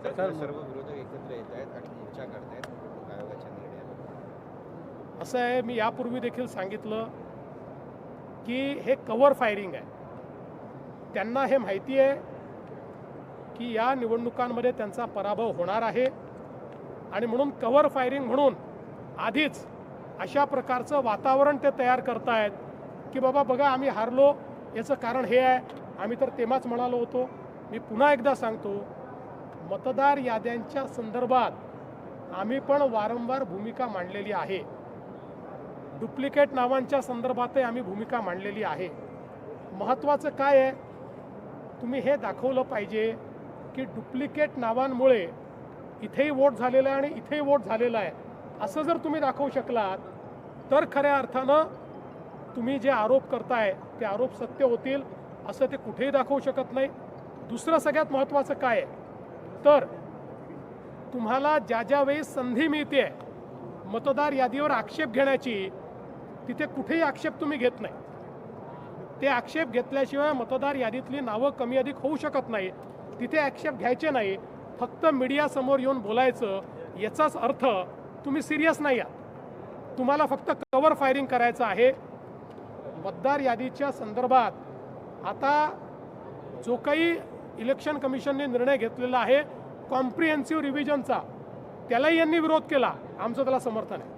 सर्व विरोधक एकत्र येत आहेत आणि मोर्चा करतायत निवडणूक आयोगाच्या निर्णयावर. असं आहे, मी यापूर्वी देखील सांगितलं की हे कव्हर फायरिंग आहे. त्यांना हे माहिती आहे की या निवडणुकांमध्ये त्यांचा पराभव होणार आहे आणि म्हणून कव्हर फायरिंग म्हणून आधीच अशा प्रकारचं वातावरण ते तयार करतायत की बाबा बघा आम्ही हारलो, याचं कारण हे आहे, आम्ही तर तेव्हाच म्हणालो होतो. मी पुन्हा एकदा सांगतो, मतदार याद्यांच्या संदर्भात आम्ही पण वारंवार भूमिका मांडलेली आहे. डुप्लिकेट नावांच्या संदर्भातही आम्ही भूमिका मांडलेली आहे. महत्त्वाचं काय आहे, तुम्ही हे दाखवलं पाहिजे की डुप्लिकेट नावांमुळे इथेही वोट झालेला आहे आणि इथेही वोट झालेला आहे, असं जर तुम्ही दाखवू शकलात तर खऱ्या अर्थानं तुम्ही जे आरोप करताय ते आरोप सत्य होतील. असं ते कुठेही दाखवू शकत नाही. दुसरं सगळ्यात महत्त्वाचं काय आहे तर तुम्हाला ज्या ज्या वेळी संधी मिळते मतदार यादीवर आक्षेप घेण्याची, तिथे कुठेही आक्षेप तुम्ही घेत नाही. ते आक्षेप घेतल्याशिवाय मतदार यादीतली नावं कमी अधिक होऊ शकत नाही. तिथे आक्षेप घ्यायचे नाही, फक्त मीडियासमोर येऊन बोलायचं. याचाच अर्थ तुम्ही सिरियस नाही आहात. तुम्हाला फक्त कव्हर फायरिंग करायचं आहे. मतदार यादीच्या संदर्भात आता जो काही इलेक्शन कमिशनने निर्णय घेतलेला आहे कॉम्प्रिहेन्सिव्ह रिव्हिजनचा, त्यालाही यांनी विरोध केला. आमचं त्याला समर्थन आहे.